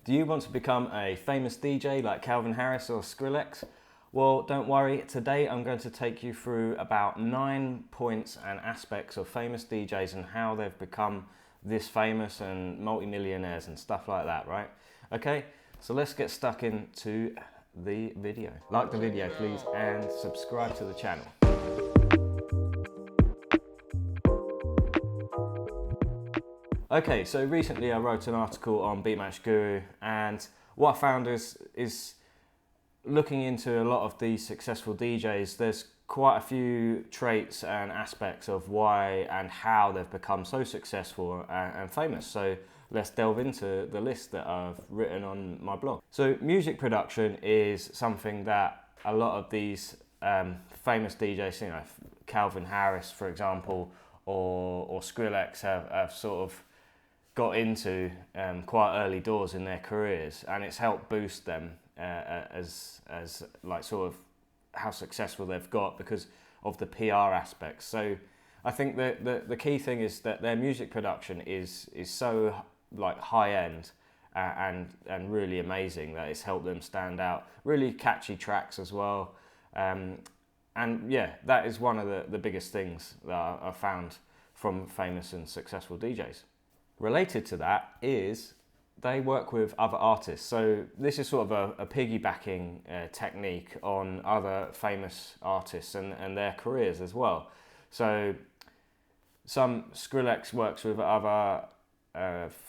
Do you want to become a famous DJ like Calvin Harris or Skrillex? Well, don't worry. Today I'm going to take you through about 9 points and aspects of famous DJs and how they've become this famous and multi-millionaires and stuff like that, right? Okay, so let's get stuck into the video. Like the video, please, and subscribe to the channel. Okay, so recently I wrote an article on Beatmatch Guru, and what I found is looking into a lot of these successful DJs, there's quite a few traits and aspects of why and how they've become so successful and famous. So let's delve into the list that I've written on my blog. So music production is something that a lot of these famous DJs, you know, Calvin Harris, for example, or Skrillex have sort of got into quite early doors in their careers, and it's helped boost them as like sort of how successful they've got because of the PR aspects. So I think that the key thing is that their music production is so like high end and really amazing that it's helped them stand out. Really catchy tracks as well, and yeah, that is one of the biggest things that I've found from famous and successful DJs. Related to that is they work with other artists. So this is sort of a piggybacking technique on other famous artists and their careers as well. So some Skrillex works with other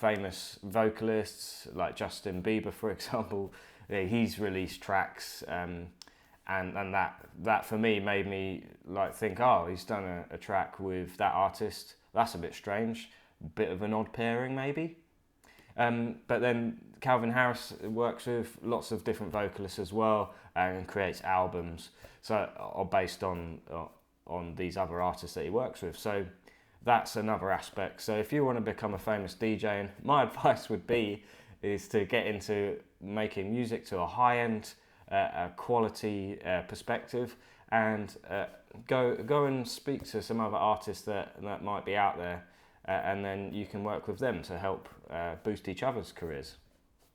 famous vocalists like Justin Bieber, for example. He's released tracks and that for me made me like think, oh, he's done a track with that artist. That's a bit strange. Bit of an odd pairing maybe. But then Calvin Harris works with lots of different vocalists as well and creates albums are based on these other artists that he works with. So that's another aspect. So if you want to become a famous DJ, and my advice would be is to get into making music to a high-end quality perspective, and go and speak to some other artists that might be out there. And then you can work with them to help boost each other's careers.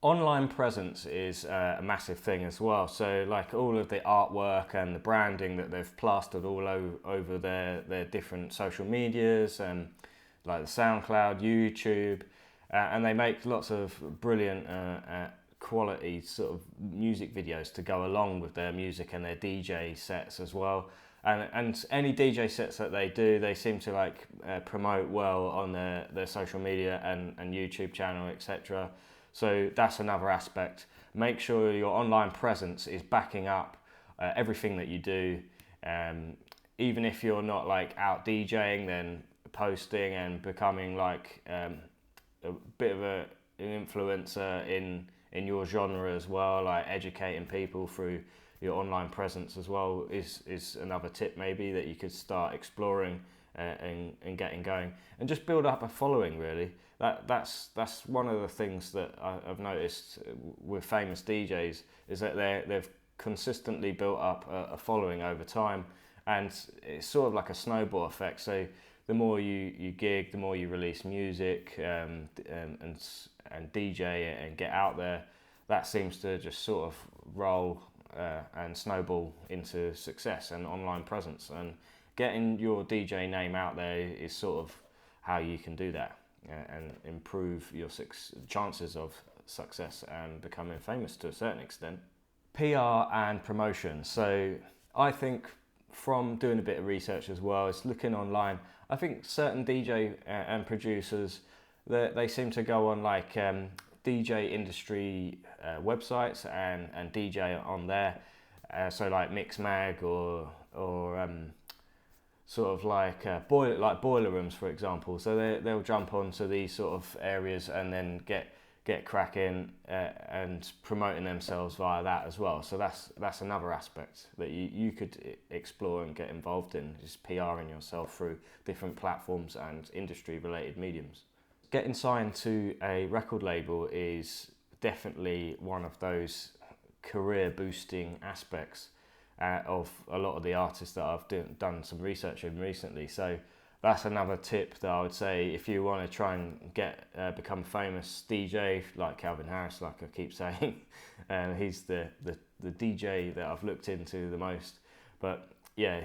Online presence is a massive thing as well. So like all of the artwork and the branding that they've plastered all over their different social medias, and like the SoundCloud, YouTube, and they make lots of brilliant quality sort of music videos to go along with their music and their DJ sets as well. And any DJ sets that they do, they seem to like promote well on their social media and YouTube channel, etc. So that's another aspect. Make sure your online presence is backing up everything that you do. Even if you're not like out DJing, then posting and becoming like a bit of an influencer in your genre as well, like educating people through your online presence as well is another tip maybe that you could start exploring and getting going, and just build up a following. Really, that's one of the things that I've noticed with famous DJs is that they've consistently built up a following over time, and it's sort of like a snowball effect. So the more you gig, the more you release music and DJ and get out there, that seems to just sort of roll and snowball into success and online presence. And getting your DJ name out there is sort of how you can do that and improve your chances of success and becoming famous to a certain extent. PR and promotion. So I think from doing a bit of research as well, it's looking online. I think certain DJ and producers, they seem to go on like DJ industry websites and DJ on there, so like Mixmag or sort of like boiler rooms, for example. So they'll jump onto these sort of areas and then get cracking and promoting themselves via that as well. So that's another aspect that you could explore and get involved in, just PRing yourself through different platforms and industry related mediums. Getting signed to a record label is definitely one of those career boosting aspects of a lot of the artists that I've done some research in recently. So that's another tip that I would say if you want to try and get become famous DJ like Calvin Harris, like I keep saying. He's the DJ that I've looked into the most. But yeah,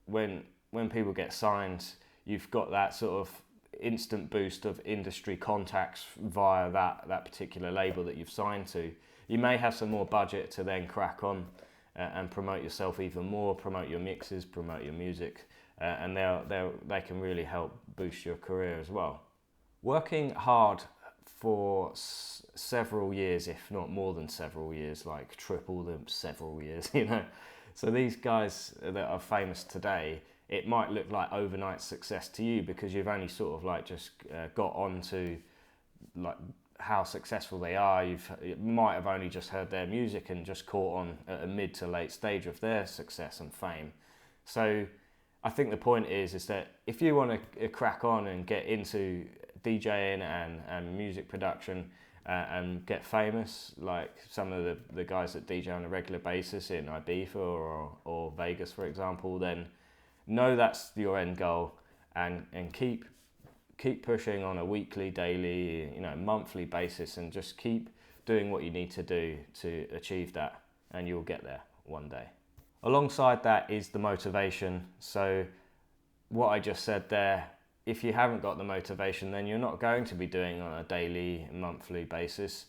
when people get signed, you've got that sort of instant boost of industry contacts via that particular label that you've signed to. You may have some more budget to then crack on and promote yourself even more, promote your mixes, promote your music, and they can really help boost your career as well. Working hard for several years, if not more than several years, like triple the several years, you know. So these guys that are famous today, it might look like overnight success to you because you've only sort of like just got onto like how successful they are. You might have only just heard their music and just caught on at a mid to late stage of their success and fame. So I think the point is that if you want to crack on and get into DJing and music production and get famous, like some of the guys that DJ on a regular basis in Ibiza or Vegas, for example, then know that's your end goal and keep pushing on a weekly, daily, monthly basis, and just keep doing what you need to do to achieve that, and you'll get there one day. Alongside that is the motivation. So what I just said there, if you haven't got the motivation, then you're not going to be doing on a daily, monthly basis.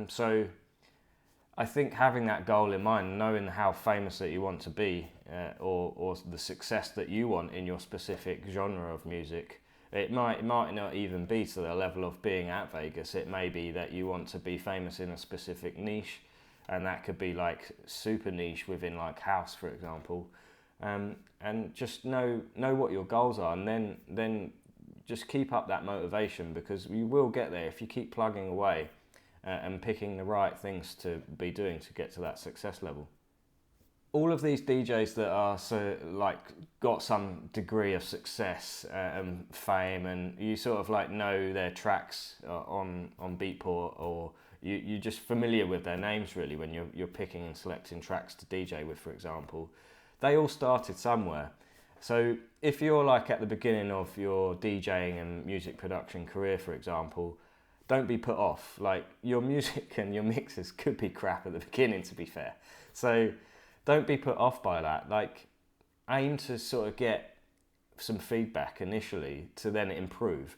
So I think having that goal in mind, knowing how famous that you want to be, or the success that you want in your specific genre of music, it might not even be to the level of being at Vegas. It may be that you want to be famous in a specific niche, and that could be like super niche within like house, for example. And just know what your goals are, and then just keep up that motivation, because you will get there if you keep plugging away and picking the right things to be doing to get to that success level. All of these DJs that are got some degree of success and fame, and you sort of like know their tracks on Beatport, or you're just familiar with their names really when you're picking and selecting tracks to DJ with, for example. They all started somewhere. So if you're like at the beginning of your DJing and music production career, for example, don't be put off. Like, your music and your mixes could be crap at the beginning, to be fair. So don't be put off by that. Like, aim to sort of get some feedback initially to then improve.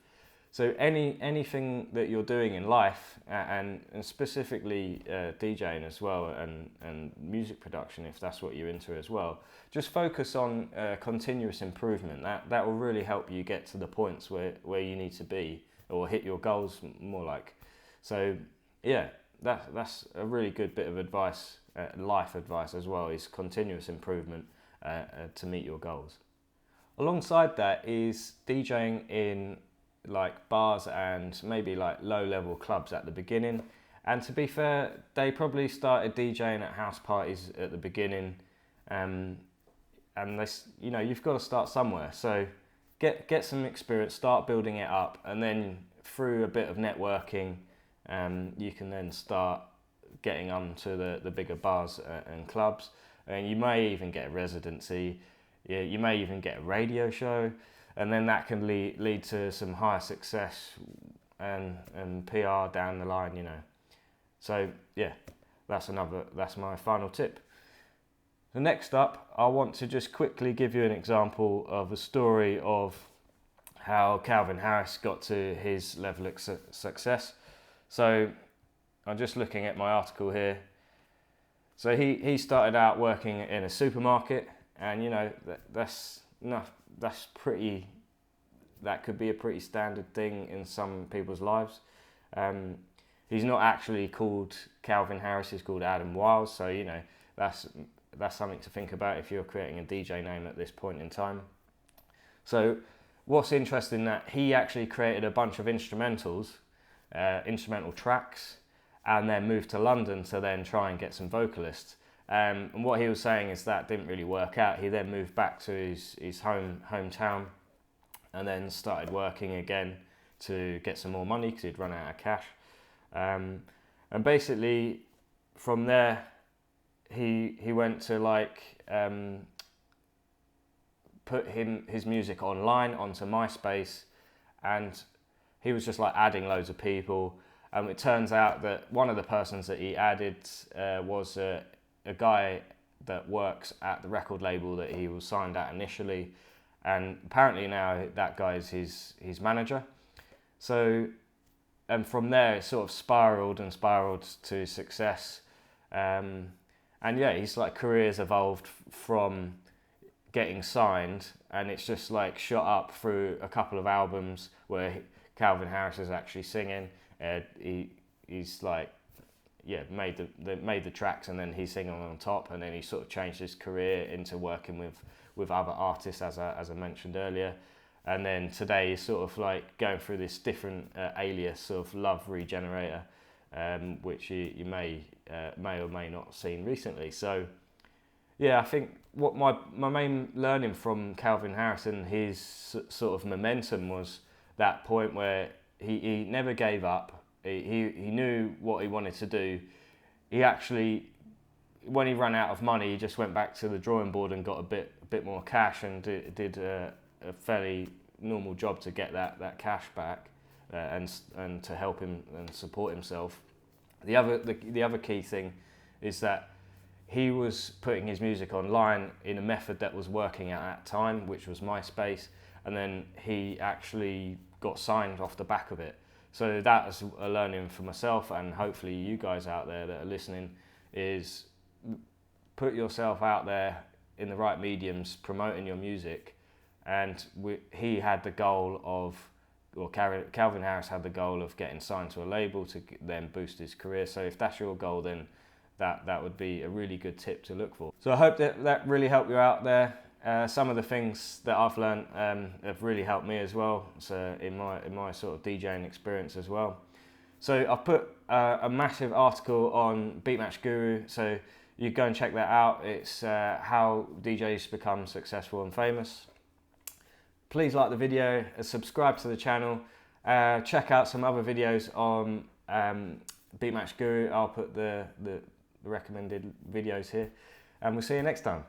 So anything that you're doing in life, and specifically DJing as well, and music production, if that's what you're into as well, just focus on continuous improvement. That will really help you get to the points where you need to be, or hit your goals more like. So yeah, that's a really good bit of advice, life advice as well, is continuous improvement to meet your goals. Alongside that is DJing in like bars and maybe like low level clubs at the beginning. And to be fair, they probably started DJing at house parties at the beginning, and this, you've got to start somewhere. So get some experience, start building it up, and then through a bit of networking, you can then start getting onto the bigger bars and clubs, and you may even get a residency. You may even get a radio show, and then that can lead to some higher success and PR down the line, So yeah, that's my final tip. So next up, I want to just quickly give you an example of a story of how Calvin Harris got to his level of success. So I'm just looking at my article here. So he started out working in a supermarket, and that could be a pretty standard thing in some people's lives. He's not actually called Calvin Harris, he's called Adam Wiles, so that's something to think about if you're creating a DJ name at this point in time. So what's interesting, that he actually created a bunch of instrumental tracks, and then moved to London to then try and get some vocalists. And what he was saying is that didn't really work out. He then moved back to his hometown, and then started working again to get some more money because he'd run out of cash. And basically from there, he went to put his music online onto MySpace, and he was just like adding loads of people. It turns out that one of the persons that he added was a guy that works at the record label that he was signed at initially, and apparently now that guy is his manager. So, and from there it sort of spiraled to success. And yeah, his like career's evolved from getting signed, and it's just like shot up through a couple of albums where Calvin Harris is actually singing. He's like, yeah, made the tracks, and then he's singing on top, and then he sort of changed his career into working with other artists, as I mentioned earlier. And then today he's sort of like going through this different alias of Love Regenerator, which you may or may not have seen recently. So yeah, I think what my main learning from Calvin Harris and his sort of momentum was that point where he never gave up. He knew what he wanted to do. He actually, when he ran out of money, he just went back to the drawing board and got a bit more cash, and did a fairly normal job to get that cash back, and to help him and support himself. The other key thing is that he was putting his music online in a method that was working at that time, which was MySpace, and then he actually got signed off the back of it. So that is a learning for myself, and hopefully you guys out there that are listening, is put yourself out there in the right mediums, promoting your music. And he had the goal of, or Calvin Harris had the goal of getting signed to a label to then boost his career. So if that's your goal, then that would be a really good tip to look for. So I hope that really helped you out there. Some of the things that I've learned have really helped me as well, so in my sort of DJing experience as well. So I've put a massive article on Beatmatch Guru, so you go and check that out. It's how DJs become successful and famous. Please like the video, subscribe to the channel, check out some other videos on Beatmatch Guru. I'll put the recommended videos here, and we'll see you next time.